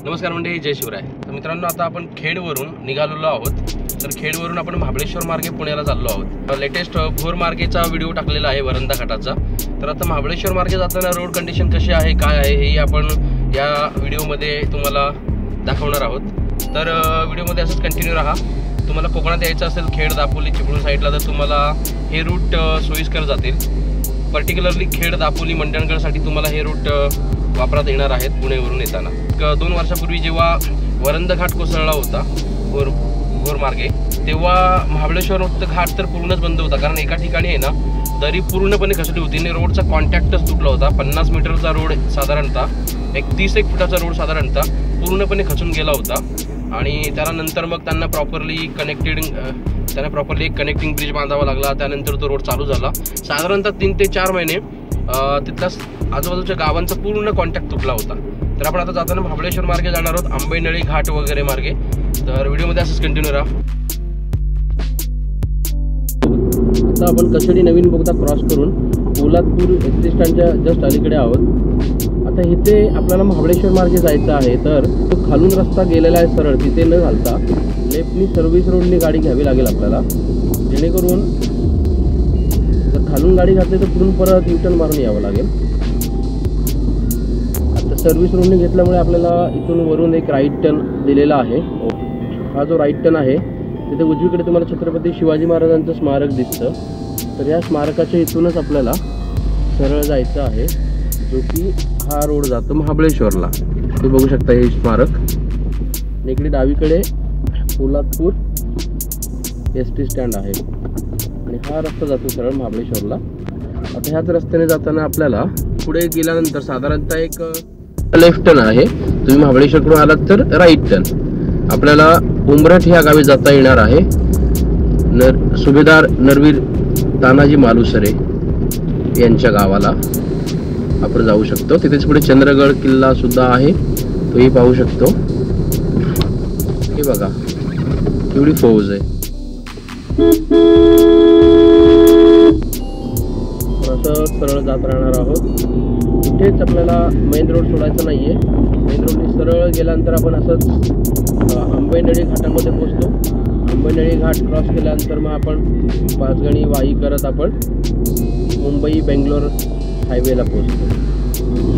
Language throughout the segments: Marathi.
नमस्कार मंडळी, जय शिवराय. तर मित्रांनो, आता आपण खेडवरून निघालेलो आहोत. तर खेडवरून आपण महाबळेश्वर मार्गे पुण्याला चाललो आहोत. लेटेस्ट भोर मार्गेचा व्हिडिओ टाकलेला आहे वरंदा घाटाचा. तर आता महाबळेश्वर मार्गे जाताना रोड कंडिशन कशी आहे, काय आहे, हे आपण या व्हिडिओमध्ये तुम्हाला दाखवणार आहोत. तर व्हिडिओमध्ये असंच कंटिन्यू राहा. तुम्हाला कोकणात यायचं असेल, खेड, दापोली, चिपळूण साईडला, तर तुम्हाला हे रूट सोयीस्कर जातील. पर्टिक्युलरली खेड, दापोली, मंडणगडसाठी तुम्हाला हे रूट वापरात येणार आहेत पुणेवरून येताना. 2 वर्षापूर्वी जेव्हा वरंदा घाट कोसळला होता भोर मार्गे, तेव्हा महाबळेश्वर घाट तर पूर्णच बंद होता. कारण एका ठिकाणी आहे ना, दरी पूर्णपणे खचली होती आणि रोडचा कॉन्टॅक्टच तुटला होता. 50 मीटरचा रोड साधारणतः, 30 फुटाचा रोड साधारणतः पूर्णपणे खचून गेला होता. आणि त्यानंतर मग त्यांना प्रॉपरली एक कनेक्टिंग ब्रिज बांधावा लागला. त्यानंतर तो रोड चालू झाला. साधारणतः 3 ते 4 महिने तिथल्या आजूबाजूच्या गावांचा पूर्ण कॉन्टॅक्ट तुटला होता. तर आपण आता जाताना महाबळेश्वर मार्गे जाणार आहोत, आंबेनळी घाट वगैरे मार्गे. तर व्हिडिओमध्ये असंच कंटिन्यू राहा. आता आपण कशेडी नवीन बोगदा क्रॉस करून पोलादपूर एसटी स्टँडच्या जस्ट अलीकडे आहोत. आता इथे आपल्याला महाबळेश्वर मार्गे जायचं आहे. तर तो खालून रस्ता गेलेला आहे सरळ, तिथे न घालता लेफ्टनी सर्व्हिस रोडनी गाडी घ्यावी लागेल आपल्याला. जेणेकरून जर खालून गाडी घातली तर पुढून परत युटर्न मारून यावं लागेल. आता सर्व्हिस रोडने घेतल्यामुळे आपल्याला इथून वरून एक राईट टर्न दिलेला आहे. हा जो राईट टर्न आहे तिथे उजवीकडे तुम्हाला छत्रपती शिवाजी महाराजांचं स्मारक दिसतं. तर या स्मारकाच्या इथूनच आपल्याला सरळ जायचं आहे, जो की हा रोड जातो महाबळेश्वरला. तुम्ही बघू शकता हे स्मारक. आणि इकडे डावीकडे पोलादपूर एसटी स्टँड आहे आणि हा रस्ता जातो सरळ महाबळेश्वरला. आता ह्याच रस्त्याने जाताना आपल्याला पुढे गेल्यानंतर साधारणतः एक लेफ्ट टर्न आहे. तुम्ही महाबळेश्वरकडून आलात तर राईट टर्न. आपल्याला उंबरठ ह्या गावी जाता येणार आहे. सुभेदार नरवीर तानाजी मालुसरे यांच्या गावाला आपण जाऊ शकतो. तिथेच पुढे चंद्रगड किल्ला सुद्धा आहे, तोही पाहू शकतो. हे बघा केवढी फौज आहे. असं सरळ जात राहणार आहोत. कुठेच आपल्याला मेन रोड सोडायचा नाहीये. मेन रोडने सरळ गेल्यानंतर आपण असंच आंबेनळी घाटामध्ये पोहोचतो. आंबेनळी घाट क्रॉस केल्यानंतर मग आपण पाचगणी वाई करत आपण मुंबई बेंगलोर हायवेला पोहोचतो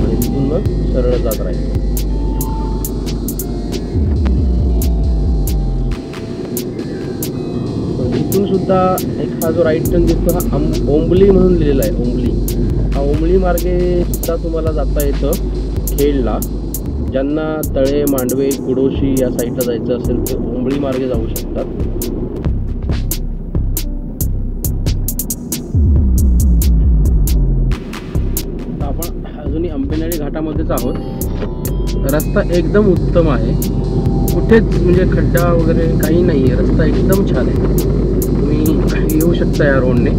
आणि तिथून मग सरळ जात राहायचं. इथून सुद्धा एक हा जो राईट टर्न दिसतो हा ओंबली म्हणून लिहिलेला आहे. ओंबली हा ओंबली मार्गे सुद्धा तुम्हाला जाता येतं खेडला. ज्यांना तळे, मांडवे, कुडोशी या साईडला जायचं असेल ते ओंबळी मार्गे जाऊ शकतात. आपण अजूनही आंबेनळी घाटामध्येच आहोत. रस्ता एकदम उत्तम आहे. कुठेच म्हणजे खड्डा वगैरे काही नाही आहे. रस्ता एकदम छान आहे. तुम्ही येऊ शकता या रोडने.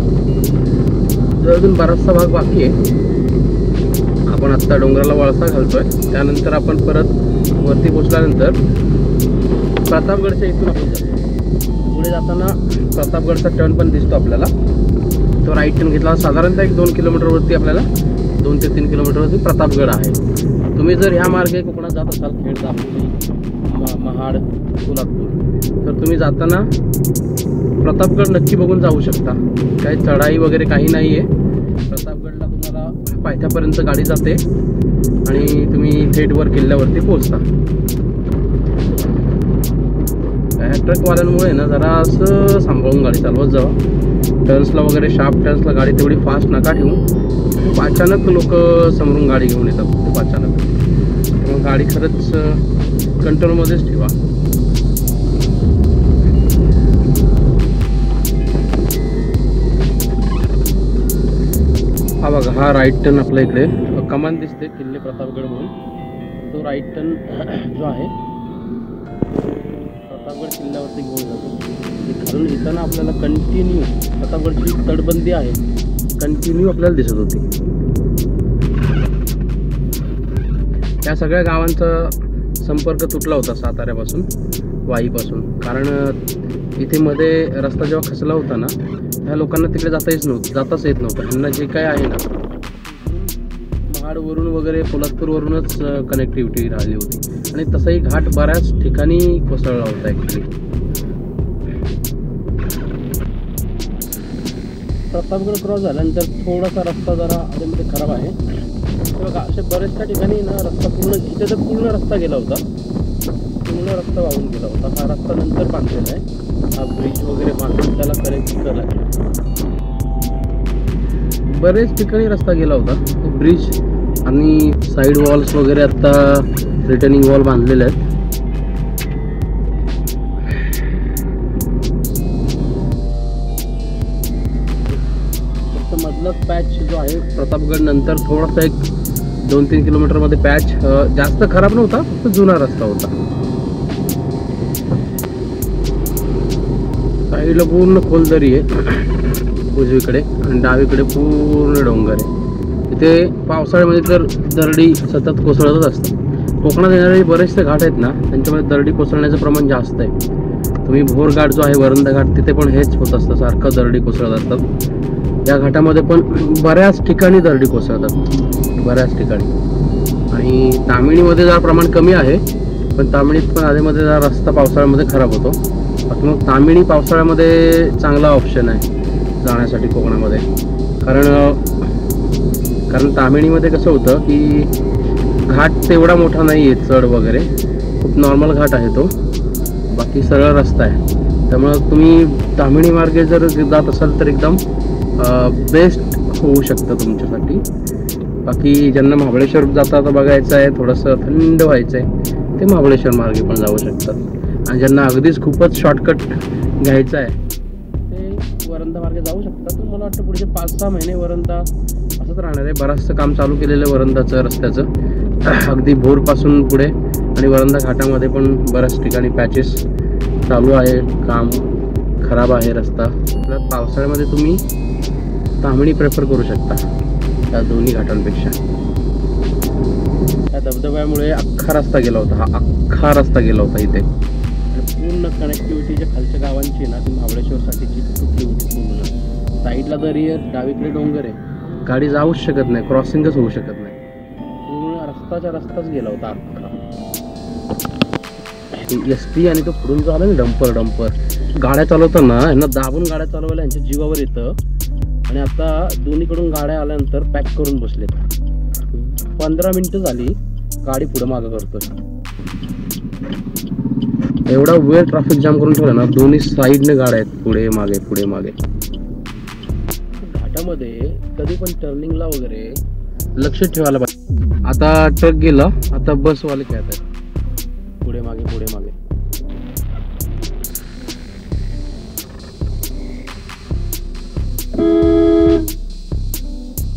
अजून बराचसा भाग बाकी आहे. आपण आत्ता डोंगराला वळसा घालतोय. त्यानंतर आपण परत वरती पोचल्यानंतर प्रतापगडच्या इथून आपण जातो. पुढे जाताना प्रतापगडचा टर्न पण दिसतो आपल्याला. तो राईट टर्न घेतला साधारणतः एक 2 किलोमीटरवरती आपल्याला 2 ते 3 किलोमीटरवरती प्रतापगड आहे. तुम्ही जर ह्या मार्गे कोकणात जात असाल, खेड, दापोली, महाड, सोलापूर, तर तुम्ही जाताना प्रतापगड नक्की बघून जाऊ शकता. काही चढाई वगैरे काही नाही आहे. प्रतापगडला तुम्हाला पायथ्यापर्यंत गाडी जाते आणि तुम्ही थेटवर किल्ल्यावरती पोहोचता. ट्रकवाल्यांमुळे ना जरा असं सांभाळून गाडी चालवत जावा. टर्न्सला वगैरे, शार्प टर्न्सला गाडी तेवढी फास्ट नका ठेवू. खूप अचानक लोक समोरून गाडी घेऊन येतात, खूप अचानक. त्यामुळे गाडी खरंच कंट्रोलमध्येच ठेवा. हा बघा, हा राईट टर्न आपल्या इकडे कमान दिसते किल्ले प्रतापगड म्हणून. तो राईट टर्न जो आहे प्रतापगड किल्ल्यावरती घेऊन जातो. खालून येताना आपल्याला कंटिन्यू प्रतापगडची तटबंदी आहे, कंटिन्यू आपल्याला दिसत होती. या सगळ्या गावांचा संपर्क तुटला होता साताऱ्यापासून, वाईपासून. कारण इथे मध्ये रस्ता जेव्हा खचला होता ना, ह्या लोकांना तिकडे जाताच येत नव्हतं. ह्यांना जे काय आहे ना, महाडवरून वगैरे पोलादपूरवरूनच कनेक्टिव्हिटी राहिली होती आणि तसाही घाट बऱ्याच ठिकाणी कोसळला होता ॲक्च्युली. प्रतापगड क्रॉस झाल्यानंतर थोडासा रस्ता जरा आधीमध्ये खराब आहे. बघा असे बरेचशा ठिकाणी ना रस्ता पूर्ण, इथे तर पूर्ण रस्ता गेला होता, पूर्ण रस्ता वाहून गेला होता. हा रस्ता नंतर बांधलेला आहे. हा ब्रिज वगैरे बांधून त्याला करेक्ट केला आहे. बरेच ठिकाणी रस्ता गेला होता. ब्रिज आणि साईड वॉल्स वगैरे आता रिटर्निंग वॉल बांधलेले आहेत. मधलाच पॅच जो आहे प्रतापगड नंतर थोडासा एक 2-3 किलोमीटरमध्ये पॅच जास्त खराब नव्हता, फक्त जुना रस्ता होता. साईडला पूर्ण खोलदरी आहे उजवीकडे आणि डावीकडे पूर्ण डोंगर आहे. इथे पावसाळ्यामध्ये तर दरडी सतत कोसळतच असते. कोकणात येणारे बरेचसे घाट आहेत ना, त्यांच्यामध्ये दरडी कोसळण्याचं प्रमाण जास्त आहे. तुम्ही भोर घाट जो आहे वरंदा घाट, तिथे पण हेच होत असतं, सारखं दरडी कोसळत असतात. या घाटामध्ये पण बऱ्याच ठिकाणी दरडी कोसळतात, बऱ्याच ठिकाणी. आणि तामिणीमध्ये जरा प्रमाण कमी आहे, पण तामिणीत पण आधीमध्ये जरा रस्ता पावसाळ्यामध्ये खराब होतो. बाकी मग तामिणी पावसाळ्यामध्ये चांगला ऑप्शन आहे जाण्यासाठी कोकणामध्ये. कारण तामिणीमध्ये कसं होतं की घाट तेवढा मोठा नाही आहे, चढ वगैरे खूप नॉर्मल घाट आहे तो, बाकी सरळ रस्ता आहे. त्यामुळं तुम्ही तामिणी मार्गे जर जात असाल तर एकदम बेस्ट होऊ शकतं तुमच्यासाठी. बाकी ज्यांना महाबळेश्वर जाता बघायचं आहे, थोडंसं थंड व्हायचं आहे, ते महाबळेश्वर मार्गे पण जाऊ शकतात. आणि ज्यांना अगदीच खूपच शॉर्टकट घ्यायचं आहे ते वरंदा मार्गे जाऊ शकतात. पण मला वाटतं पुढचे 5-6 महिने वरंदा असंच राहणार आहे. बरंचसं काम चालू केलेलं आहे वरंदाचं रस्त्याचं, अगदी भोरपासून पुढे. आणि वरंदा घाटामध्ये पण बऱ्याच ठिकाणी पॅचेस चालू आहे, काम खराब आहे रस्ता. पावसाळ्यामध्ये तुम्ही तामिणी प्रेफर करू शकता या दोन्ही घाटांपेक्षा. या धबधब्यामुळे अख्खा रस्ता गेला होता, हा अख्खा रस्ता गेला होता इथे. पूर्ण कनेक्टिव्हिटीच्या खालच्या गावांची ना ती महाबळेश्वरसाठीची तुटली होती पूर्ण. साईडला दरी आहे, डावीकडे डोंगर आहे, गाडी जाऊच शकत नाही, क्रॉसिंगच होऊ शकत नाही. पूर्ण रस्ताच गेला होता अख्खा. SP आणि तो पुढून जो आला ना डंपर गाड्या चालवताना यांना दाबून गाड्या चालवायला यांच्या जीवावर येतं. आणि आता दोन्हीकडून गाड्या आल्यानंतर पॅक करून बसलेत. 15 मिनिटं झाली गाडी पुढे मागं करतोय. एवढा वेळ ट्रॅफिक जाम करून ठेवला ना, दोन्ही साईडने गाड्या आहेत, पुढे मागे. घाटामध्ये कधी पण टर्निंगला वगैरे लक्ष ठेवायला पाहिजे. आता ट्रक गेला, आता बसवाले खेळत आहेत पुढे मागे.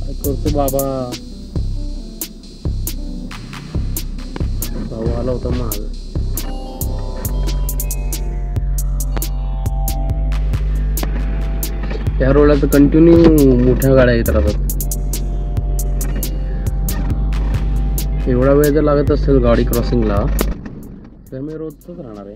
काय करतो बाबा, भाऊ आला होता माग. त्या रोडला तर कंटिन्यू मोठ्या गाड्या येत राहतात. एवढा वेळ जर लागत असेल गाडी क्रॉसिंगला तर मी रोजच राहणार आहे.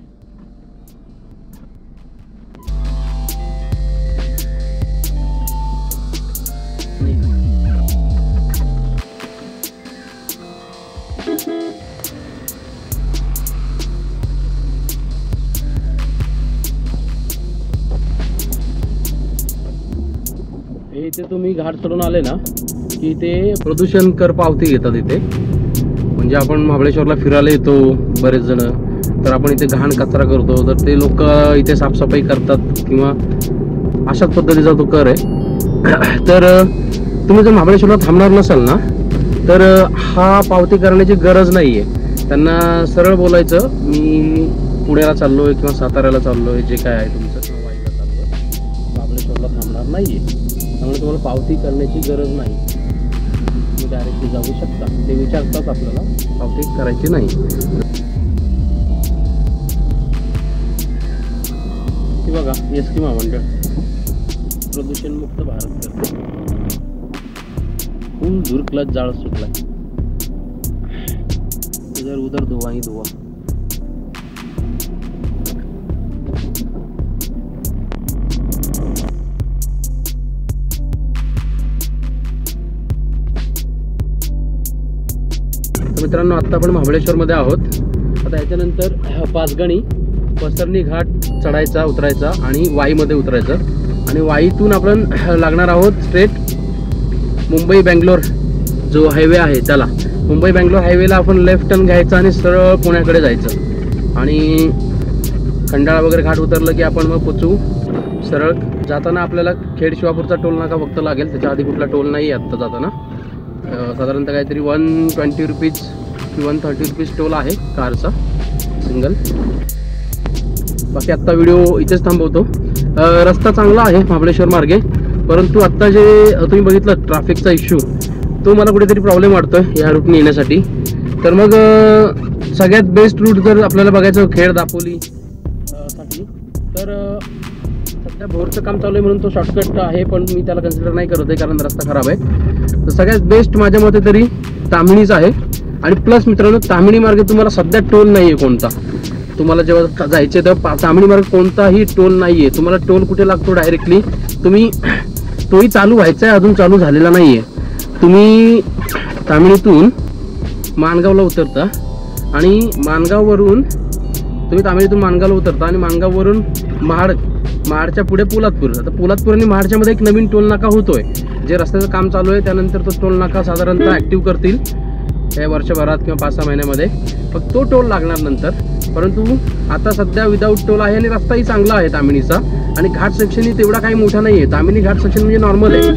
इथे तुम्ही घाट चढून आले ना की ते प्रदूषण कर पावती घेतात इथे. म्हणजे आपण महाबळेश्वरला फिरायला येतो बरेच जण, तर आपण इथे घाण कचरा करतो, तर ते लोक इथे साफसफाई करतात किंवा अशाच पद्धतीचा तो कर आहे. तर तुम्ही जर महाबळेश्वरला थांबणार नसाल ना तर हा पावती करण्याची गरज नाही आहे. त्यांना सरळ बोलायचं मी पुण्याला चाललो आहे किंवा साताऱ्याला चाललो आहे, जे काय आहे तुमचं, किंवा वाईला चाललो आहे, महाबळेश्वरला थांबणार नाही आहे, त्यामुळे तुम्हाला पावती करण्याची गरज नाही, तुम्ही डायरेक्टली जाऊ शकता. ते विचारतात आपल्याला, पावती करायची नाही. की बघा एसटी महामंडळ प्रदूषण मुक्त भारत करते. फुल दूर क्लच जाळ सुटला, इधर उधर धुआं ही धुआं. तर मित्रांनो आत्ता आपण महाबळेश्वरमध्ये आहोत। आता याच्यानंतर पाचगणी पसरणी घाट चढायचा उतरायचा आणि वाईमध्ये उतरायचं आणि वाईतून आपण लागणार आहोत स्ट्रेट मुंबई बेंगलोर जो हायवे आहे त्याला, मुंबई बेंगलोर हायवेला आपण लेफ्ट टर्न घ्यायचा आणि सरळ पुण्याकडे जायचं आणि खंडाळा वगैरे घाट उतरलं की आपण मग पोचू सरळ। जाताना आपल्याला खेड शिवापूरचा टोल नाका फक्त लागेल, त्याच्या आधी कुठला टोल नाही आहे आत्ता जाताना। साधारणतः काहीतरी 120 रुपीज की 130 रुपीज टोल आहे कारचा सिंगल। बाकी आत्ता व्हिडिओ इथेच थांबवतो। रस्ता चांगला आहे महाबळेश्वर मार्गे, परंतु आत्ता जे तुम्ही बघितलं ट्रॅफिकचा इश्यू तो मला कुठेतरी प्रॉब्लेम वाटतोय या रूटने येण्यासाठी। तर मग सगळ्यात बेस्ट रूट जर आपल्याला बघायचं खेड दापोली साठी तर सध्या भोरचं काम चालू आहे म्हणून तो शॉर्टकट आहे, पण मी त्याला कन्सिडर नाही करत आहे कारण रस्ता खराब आहे। तर सगळ्यात बेस्ट माझ्या मते तरी ताम्हिणीच आहे आणि प्लस मित्रांनो ताम्हिणी मार्गे तुम्हाला सध्या टोल नाही आहे कोणता। तुम्हाला जेव्हा जायचे तेव्हा ताम्हिणी मार्ग कोणताही टोल नाही आहे। तुम्हाला टोल कुठे लागतो डायरेक्टली, तुम्ही तोही चालू व्हायचा आहे, अजून चालू झालेला नाही आहे। तुम्ही ताम्हिणीतून माणगावला उतरता आणि माणगाववरून तुम्ही ताम्हिणीतून माणगावला उतरता आणि माणगाववरून महाडच्या पुढे पोलादपूर। आता पोलादपूर आणि महाडच्यामध्ये एक नवीन टोल नाका होतोय, जे रस्त्याचं काम चालू आहे त्यानंतर तो टोल नाका साधारणतः ॲक्टिव्ह करतील या वर्षभरात किंवा 5-6 महिन्यामध्ये, फक्त तो टोल लागणार नंतर। परंतु आता सध्या विदाऊट टोल आहे आणि रस्ताही चांगला आहे ताम्हिणीचा आणि घाट सेक्शनही तेवढा काही मोठा नाही आहे। ताम्हिणी घाट सेक्शन म्हणजे नॉर्मल आहे,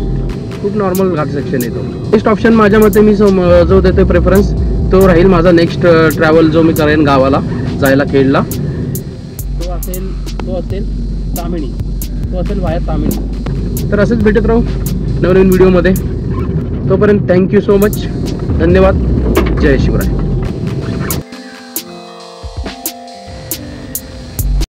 खूप नॉर्मल घाट सेक्शन आहे तो। नेक्स्ट ऑप्शन माझ्या मते मी जो देतोय प्रेफरन्स तो राहील माझा नेक्स्ट ट्रॅव्हल जो मी करेन गावाला जायला खेडला, तो असेल ताम्हिणी, तो असेल वाया ताम्हिणी। तर असंच भेटत राहू नवीन व्हिडिओमध्ये, तोपर्यंत थँक्यू सो मच, धन्यवाद, जय शिवराय।